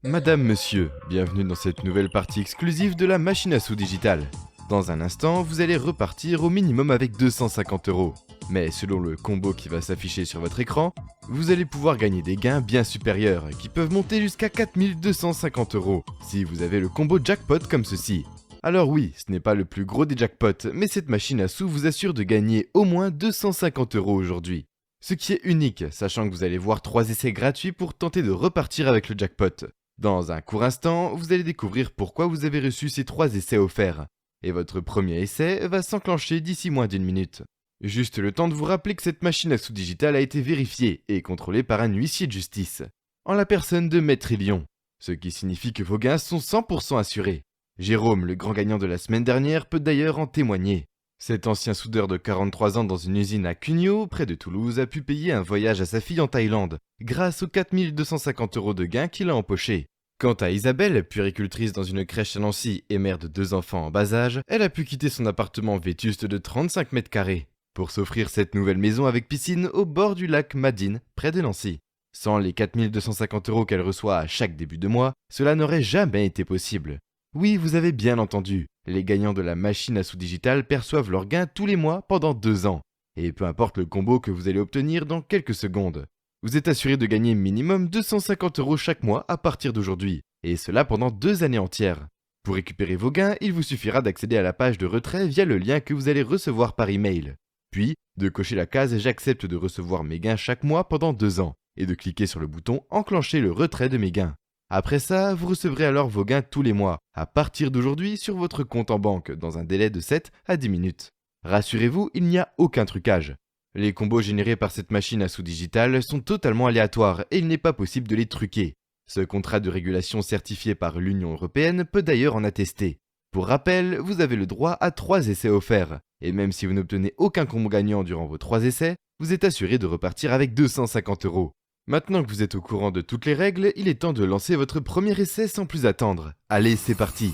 Madame, monsieur, bienvenue dans cette nouvelle partie exclusive de la machine à sous digitale. Dans un instant, vous allez repartir au minimum avec 250 €. Mais selon le combo qui va s'afficher sur votre écran, vous allez pouvoir gagner des gains bien supérieurs qui peuvent monter jusqu'à 4250 € si vous avez le combo jackpot comme ceci. Alors oui, ce n'est pas le plus gros des jackpots, mais cette machine à sous vous assure de gagner au moins 250 € aujourd'hui. Ce qui est unique, sachant que vous allez voir 3 essais gratuits pour tenter de repartir avec le jackpot. Dans un court instant, vous allez découvrir pourquoi vous avez reçu ces 3 essais offerts. Et votre premier essai va s'enclencher d'ici moins d'1 minute. Juste le temps de vous rappeler que cette machine à sous digitale a été vérifiée et contrôlée par un huissier de justice, en la personne de Maître Elion, ce qui signifie que vos gains sont 100% assurés. Jérôme, le grand gagnant de la semaine dernière, peut d'ailleurs en témoigner. Cet ancien soudeur de 43 ans dans une usine à Cugno, près de Toulouse, a pu payer un voyage à sa fille en Thaïlande, grâce aux 4250 € de gains qu'il a empochés. Quant à Isabelle, puéricultrice dans une crèche à Nancy et mère de 2 enfants en bas âge, elle a pu quitter son appartement vétuste de 35 mètres carrés pour s'offrir cette nouvelle maison avec piscine au bord du lac Madine, près de Nancy. Sans les 4250 € qu'elle reçoit à chaque début de mois, cela n'aurait jamais été possible. Oui, vous avez bien entendu, les gagnants de la machine à sous digitale perçoivent leurs gains tous les mois pendant 2 ans. Et peu importe le combo que vous allez obtenir dans quelques secondes. Vous êtes assuré de gagner minimum 250 € chaque mois à partir d'aujourd'hui, et cela pendant 2 années entières. Pour récupérer vos gains, il vous suffira d'accéder à la page de retrait via le lien que vous allez recevoir par email. Puis, de cocher la case « J'accepte de recevoir mes gains chaque mois pendant 2 ans » et de cliquer sur le bouton « Enclencher le retrait de mes gains ». Après ça, vous recevrez alors vos gains tous les mois, à partir d'aujourd'hui sur votre compte en banque, dans un délai de 7 à 10 minutes. Rassurez-vous, il n'y a aucun trucage. Les combos générés par cette machine à sous digitale sont totalement aléatoires et il n'est pas possible de les truquer. Ce contrat de régulation certifié par l'Union européenne peut d'ailleurs en attester. Pour rappel, vous avez le droit à 3 essais offerts, et même si vous n'obtenez aucun combo gagnant durant vos 3 essais, vous êtes assuré de repartir avec 250 €. Maintenant que vous êtes au courant de toutes les règles, il est temps de lancer votre premier essai sans plus attendre. Allez, c'est parti!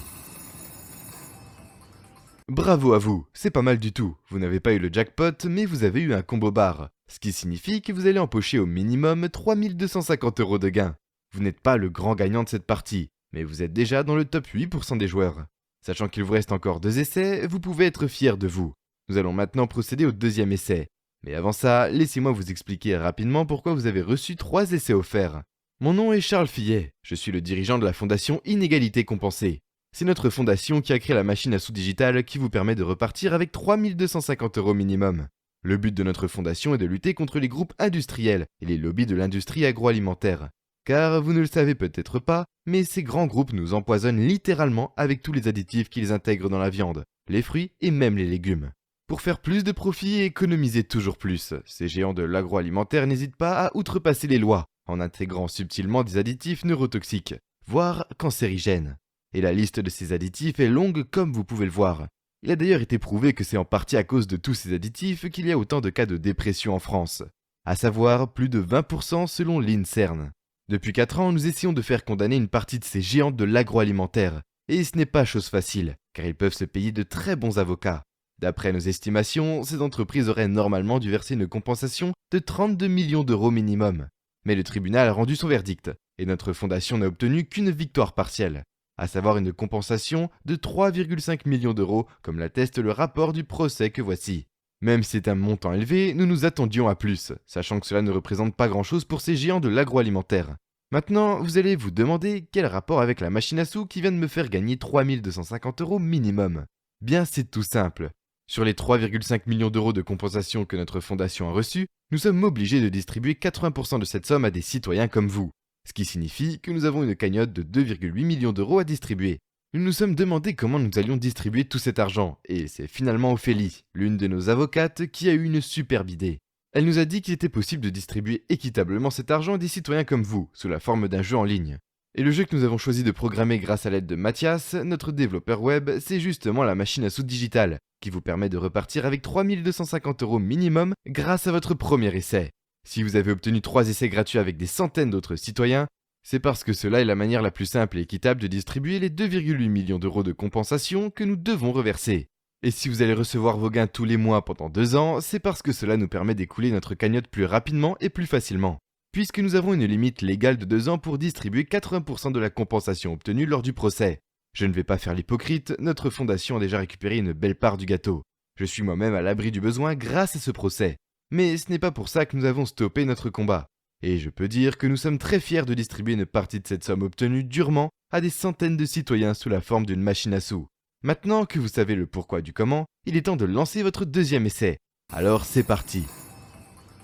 Bravo à vous, c'est pas mal du tout. Vous n'avez pas eu le jackpot, mais vous avez eu un combo bar. Ce qui signifie que vous allez empocher au minimum 3250 € de gains. Vous n'êtes pas le grand gagnant de cette partie, mais vous êtes déjà dans le top 8% des joueurs. Sachant qu'il vous reste encore 2 essais, vous pouvez être fier de vous. Nous allons maintenant procéder au deuxième essai. Mais avant ça, laissez-moi vous expliquer rapidement pourquoi vous avez reçu 3 essais offerts. Mon nom est Charles Fillet, je suis le dirigeant de la fondation Inégalité Compensée. C'est notre fondation qui a créé la machine à sous digitale qui vous permet de repartir avec 3250 € minimum. Le but de notre fondation est de lutter contre les groupes industriels et les lobbies de l'industrie agroalimentaire. Car vous ne le savez peut-être pas, mais ces grands groupes nous empoisonnent littéralement avec tous les additifs qu'ils intègrent dans la viande, les fruits et même les légumes. Pour faire plus de profit et économiser toujours plus, ces géants de l'agroalimentaire n'hésitent pas à outrepasser les lois, en intégrant subtilement des additifs neurotoxiques, voire cancérigènes. Et la liste de ces additifs est longue comme vous pouvez le voir. Il a d'ailleurs été prouvé que c'est en partie à cause de tous ces additifs qu'il y a autant de cas de dépression en France. À savoir plus de 20% selon l'INSERM. Depuis 4 ans, nous essayons de faire condamner une partie de ces géants de l'agroalimentaire. Et ce n'est pas chose facile, car ils peuvent se payer de très bons avocats. D'après nos estimations, ces entreprises auraient normalement dû verser une compensation de 32 millions d'euros minimum. Mais le tribunal a rendu son verdict, et notre fondation n'a obtenu qu'une victoire partielle, à savoir une compensation de 3,5 millions d'euros, comme l'atteste le rapport du procès que voici. Même si c'est un montant élevé, nous nous attendions à plus, sachant que cela ne représente pas grand-chose pour ces géants de l'agroalimentaire. Maintenant, vous allez vous demander quel rapport avec la machine à sous qui vient de me faire gagner 3250 € minimum. Bien, c'est tout simple. Sur les 3,5 millions d'euros de compensation que notre fondation a reçus, nous sommes obligés de distribuer 80% de cette somme à des citoyens comme vous. Ce qui signifie que nous avons une cagnotte de 2,8 millions d'euros à distribuer. Nous nous sommes demandé comment nous allions distribuer tout cet argent, et c'est finalement Ophélie, l'une de nos avocates, qui a eu une superbe idée. Elle nous a dit qu'il était possible de distribuer équitablement cet argent à des citoyens comme vous, sous la forme d'un jeu en ligne. Et le jeu que nous avons choisi de programmer grâce à l'aide de Mathias, notre développeur web, c'est justement la machine à sous digitale, qui vous permet de repartir avec 3250 € minimum grâce à votre premier essai. Si vous avez obtenu 3 essais gratuits avec des centaines d'autres citoyens, c'est parce que cela est la manière la plus simple et équitable de distribuer les 2,8 millions d'euros de compensation que nous devons reverser. Et si vous allez recevoir vos gains tous les mois pendant 2 ans, c'est parce que cela nous permet d'écouler notre cagnotte plus rapidement et plus facilement. puisque nous avons une limite légale de 2 ans pour distribuer 80% de la compensation obtenue lors du procès. Je ne vais pas faire l'hypocrite, notre fondation a déjà récupéré une belle part du gâteau. Je suis moi-même à l'abri du besoin grâce à ce procès. Mais ce n'est pas pour ça que nous avons stoppé notre combat. Et je peux dire que nous sommes très fiers de distribuer une partie de cette somme obtenue durement à des centaines de citoyens sous la forme d'une machine à sous. Maintenant que vous savez le pourquoi du comment, il est temps de lancer votre deuxième essai. Alors c'est parti.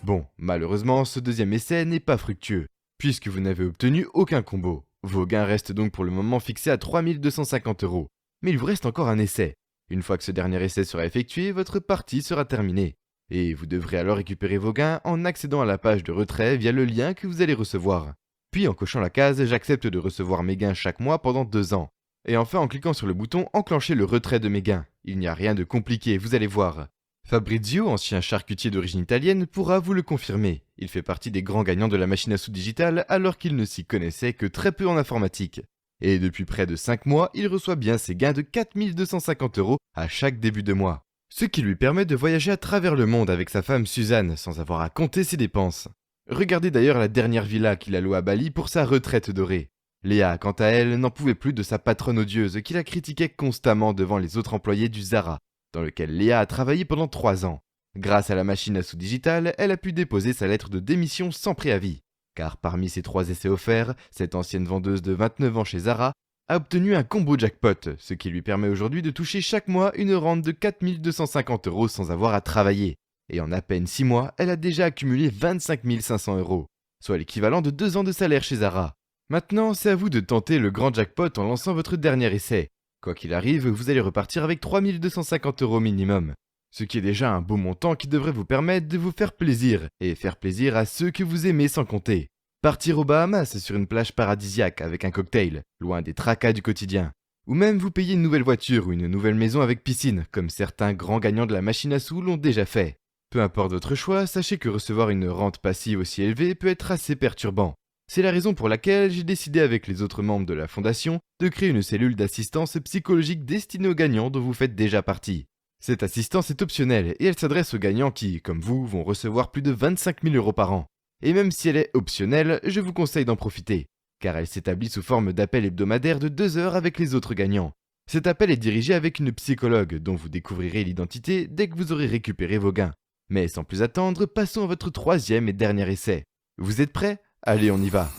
Bon, malheureusement, ce deuxième essai n'est pas fructueux, puisque vous n'avez obtenu aucun combo. Vos gains restent donc pour le moment fixés à 3250 €. Mais il vous reste encore un essai. Une fois que ce dernier essai sera effectué, votre partie sera terminée. Et vous devrez alors récupérer vos gains en accédant à la page de retrait via le lien que vous allez recevoir. Puis en cochant la case « J'accepte de recevoir mes gains chaque mois pendant 2 ans ». Et enfin en cliquant sur le bouton « Enclencher le retrait de mes gains ». Il n'y a rien de compliqué, vous allez voir. Fabrizio, ancien charcutier d'origine italienne, pourra vous le confirmer. Il fait partie des grands gagnants de la machine à sous digitale alors qu'il ne s'y connaissait que très peu en informatique. Et depuis près de 5 mois, il reçoit bien ses gains de 4250 € à chaque début de mois. Ce qui lui permet de voyager à travers le monde avec sa femme Suzanne sans avoir à compter ses dépenses. Regardez d'ailleurs la dernière villa qu'il a louée à Bali pour sa retraite dorée. Léa, quant à elle, n'en pouvait plus de sa patronne odieuse qui la critiquait constamment devant les autres employés du Zara, dans lequel Léa a travaillé pendant 3 ans. Grâce à la machine à sous digitale, elle a pu déposer sa lettre de démission sans préavis. Car parmi ses 3 essais offerts, cette ancienne vendeuse de 29 ans chez Zara a obtenu un combo jackpot, ce qui lui permet aujourd'hui de toucher chaque mois une rente de 4250 € sans avoir à travailler. Et en à peine 6 mois, elle a déjà accumulé 25 500 €, soit l'équivalent de 2 ans de salaire chez Zara. Maintenant, c'est à vous de tenter le grand jackpot en lançant votre dernier essai. Quoi qu'il arrive, vous allez repartir avec 3250 € minimum. Ce qui est déjà un beau montant qui devrait vous permettre de vous faire plaisir et faire plaisir à ceux que vous aimez sans compter. Partir aux Bahamas sur une plage paradisiaque avec un cocktail, loin des tracas du quotidien. Ou même vous payer une nouvelle voiture ou une nouvelle maison avec piscine, comme certains grands gagnants de la machine à sous l'ont déjà fait. Peu importe votre choix, sachez que recevoir une rente passive aussi élevée peut être assez perturbant. C'est la raison pour laquelle j'ai décidé avec les autres membres de la fondation de créer une cellule d'assistance psychologique destinée aux gagnants dont vous faites déjà partie. Cette assistance est optionnelle et elle s'adresse aux gagnants qui, comme vous, vont recevoir plus de 25 000 € par an. Et même si elle est optionnelle, je vous conseille d'en profiter, car elle s'établit sous forme d'appel hebdomadaire de 2 heures avec les autres gagnants. Cet appel est dirigé avec une psychologue dont vous découvrirez l'identité dès que vous aurez récupéré vos gains. Mais sans plus attendre, passons à votre 3e et dernier essai. Vous êtes prêts ? Allez, on y va.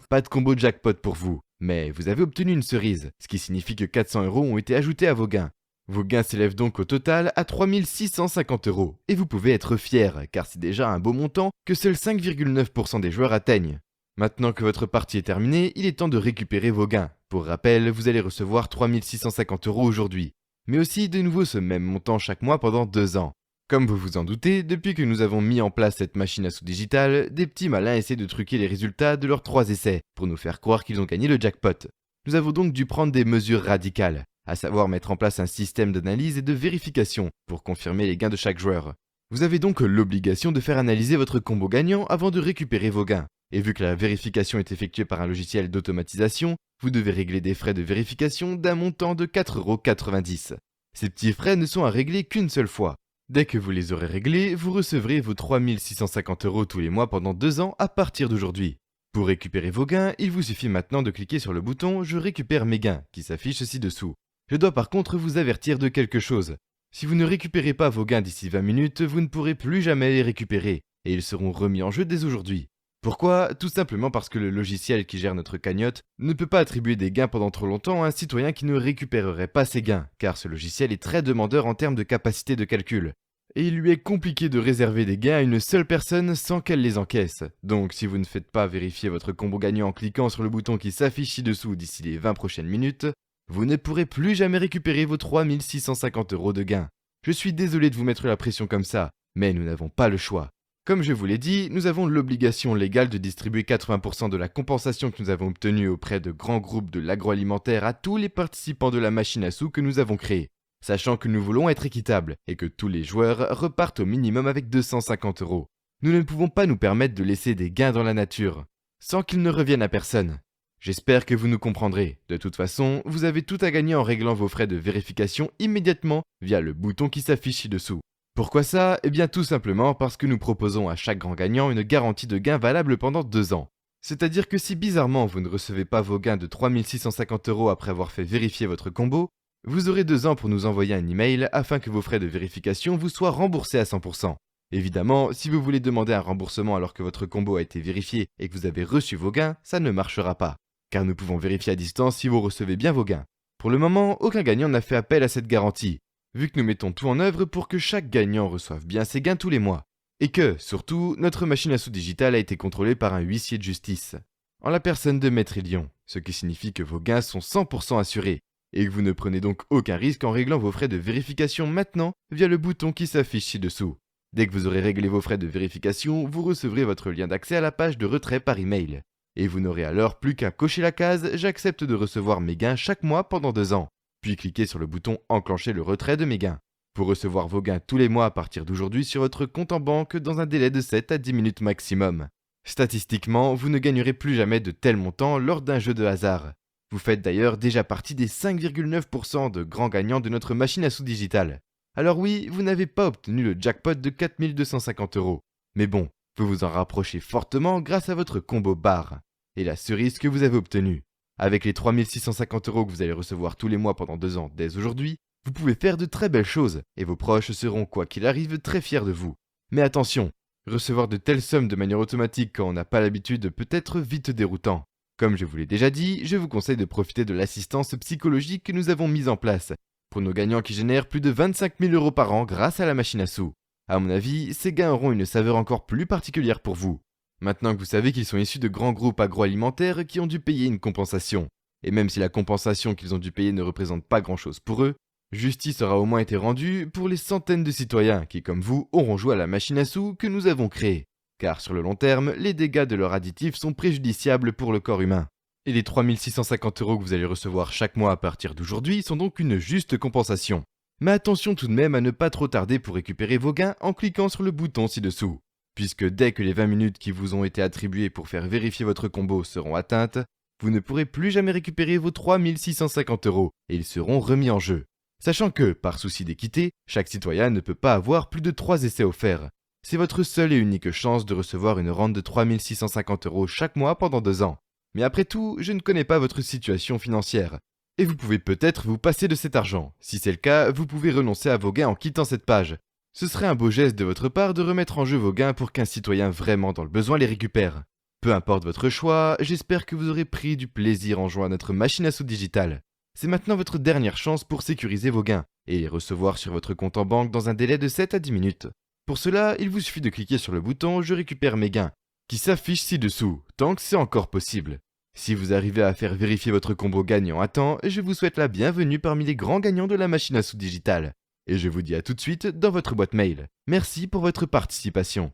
Pas de combo jackpot pour vous, mais vous avez obtenu une cerise, ce qui signifie que 400 € ont été ajoutés à vos gains. Vos gains s'élèvent donc au total à 3650 €, et vous pouvez être fiers, car c'est déjà un beau montant que seuls 5,9% des joueurs atteignent. Maintenant que votre partie est terminée, il est temps de récupérer vos gains. Pour rappel, vous allez recevoir 3650 € aujourd'hui, mais aussi de nouveau ce même montant chaque mois pendant 2 ans. Comme vous vous en doutez, depuis que nous avons mis en place cette machine à sous digitale, des petits malins essaient de truquer les résultats de leurs 3 essais pour nous faire croire qu'ils ont gagné le jackpot. Nous avons donc dû prendre des mesures radicales, à savoir mettre en place un système d'analyse et de vérification pour confirmer les gains de chaque joueur. Vous avez donc l'obligation de faire analyser votre combo gagnant avant de récupérer vos gains. Et vu que la vérification est effectuée par un logiciel d'automatisation, vous devez régler des frais de vérification d'un montant de 4,90 €. Ces petits frais ne sont à régler qu'une seule fois. Dès que vous les aurez réglés, vous recevrez vos 3650 € tous les mois pendant 2 ans à partir d'aujourd'hui. Pour récupérer vos gains, il vous suffit maintenant de cliquer sur le bouton « Je récupère mes gains » qui s'affiche ci-dessous. Je dois par contre vous avertir de quelque chose. Si vous ne récupérez pas vos gains d'ici 20 minutes, vous ne pourrez plus jamais les récupérer, et ils seront remis en jeu dès aujourd'hui. Pourquoi ? Tout simplement parce que le logiciel qui gère notre cagnotte ne peut pas attribuer des gains pendant trop longtemps à un citoyen qui ne récupérerait pas ses gains, car ce logiciel est très demandeur en termes de capacité de calcul. Et il lui est compliqué de réserver des gains à une seule personne sans qu'elle les encaisse. Donc si vous ne faites pas vérifier votre combo gagnant en cliquant sur le bouton qui s'affiche ci-dessous d'ici les 20 prochaines minutes, vous ne pourrez plus jamais récupérer vos 3650 € de gains. Je suis désolé de vous mettre la pression comme ça, mais nous n'avons pas le choix. Comme je vous l'ai dit, nous avons l'obligation légale de distribuer 80% de la compensation que nous avons obtenue auprès de grands groupes de l'agroalimentaire à tous les participants de la machine à sous que nous avons créée, sachant que nous voulons être équitables et que tous les joueurs repartent au minimum avec 250 €. Nous ne pouvons pas nous permettre de laisser des gains dans la nature, sans qu'ils ne reviennent à personne. J'espère que vous nous comprendrez. De toute façon, vous avez tout à gagner en réglant vos frais de vérification immédiatement via le bouton qui s'affiche ci-dessous. Pourquoi ça? Eh bien tout simplement parce que nous proposons à chaque grand gagnant une garantie de gain valable pendant 2 ans. C'est-à-dire que si bizarrement vous ne recevez pas vos gains de 3650 € après avoir fait vérifier votre combo, vous aurez 2 ans pour nous envoyer un email afin que vos frais de vérification vous soient remboursés à 100%. Évidemment, si vous voulez demander un remboursement alors que votre combo a été vérifié et que vous avez reçu vos gains, ça ne marchera pas, car nous pouvons vérifier à distance si vous recevez bien vos gains. Pour le moment, aucun gagnant n'a fait appel à cette garantie, vu que nous mettons tout en œuvre pour que chaque gagnant reçoive bien ses gains tous les mois. Et que, surtout, notre machine à sous digitale a été contrôlée par un huissier de justice, en la personne de Maître Lyon, ce qui signifie que vos gains sont 100% assurés, et que vous ne prenez donc aucun risque en réglant vos frais de vérification maintenant via le bouton qui s'affiche ci-dessous. Dès que vous aurez réglé vos frais de vérification, vous recevrez votre lien d'accès à la page de retrait par email. Et vous n'aurez alors plus qu'à cocher la case « J'accepte de recevoir mes gains chaque mois pendant 2 ans », puis cliquez sur le bouton « Enclencher le retrait de mes gains ». Pour recevoir vos gains tous les mois à partir d'aujourd'hui sur votre compte en banque dans un délai de 7 à 10 minutes maximum. Statistiquement, vous ne gagnerez plus jamais de tels montants lors d'un jeu de hasard. Vous faites d'ailleurs déjà partie des 5,9% de grands gagnants de notre machine à sous digitale. Alors oui, vous n'avez pas obtenu le jackpot de 4250 €. Mais bon, vous vous en rapprochez fortement grâce à votre combo bar. Et la cerise que vous avez obtenue. Avec les 3650 € que vous allez recevoir tous les mois pendant 2 ans dès aujourd'hui, vous pouvez faire de très belles choses et vos proches seront, quoi qu'il arrive, très fiers de vous. Mais attention, recevoir de telles sommes de manière automatique quand on n'a pas l'habitude peut être vite déroutant. Comme je vous l'ai déjà dit, je vous conseille de profiter de l'assistance psychologique que nous avons mise en place pour nos gagnants qui génèrent plus de 25 000 € par an grâce à la machine à sous. À mon avis, ces gains auront une saveur encore plus particulière pour vous. Maintenant que vous savez qu'ils sont issus de grands groupes agroalimentaires qui ont dû payer une compensation, et même si la compensation qu'ils ont dû payer ne représente pas grand-chose pour eux, justice aura au moins été rendue pour les centaines de citoyens qui, comme vous, auront joué à la machine à sous que nous avons créée. Car sur le long terme, les dégâts de leur additif sont préjudiciables pour le corps humain. Et les 3650 € que vous allez recevoir chaque mois à partir d'aujourd'hui sont donc une juste compensation. Mais attention tout de même à ne pas trop tarder pour récupérer vos gains en cliquant sur le bouton ci-dessous. Puisque dès que les 20 minutes qui vous ont été attribuées pour faire vérifier votre combo seront atteintes, vous ne pourrez plus jamais récupérer vos 3650 € et ils seront remis en jeu. Sachant que, par souci d'équité, chaque citoyen ne peut pas avoir plus de 3 essais offerts. C'est votre seule et unique chance de recevoir une rente de 3650 € chaque mois pendant 2 ans. Mais après tout, je ne connais pas votre situation financière. Et vous pouvez peut-être vous passer de cet argent. Si c'est le cas, vous pouvez renoncer à vos gains en quittant cette page. Ce serait un beau geste de votre part de remettre en jeu vos gains pour qu'un citoyen vraiment dans le besoin les récupère. Peu importe votre choix, j'espère que vous aurez pris du plaisir en jouant à notre machine à sous digitale. C'est maintenant votre dernière chance pour sécuriser vos gains et les recevoir sur votre compte en banque dans un délai de 7 à 10 minutes. Pour cela, il vous suffit de cliquer sur le bouton « Je récupère mes gains » qui s'affiche ci-dessous, tant que c'est encore possible. Si vous arrivez à faire vérifier votre combo gagnant à temps, je vous souhaite la bienvenue parmi les grands gagnants de la machine à sous digitale. Et je vous dis à tout de suite dans votre boîte mail. Merci pour votre participation.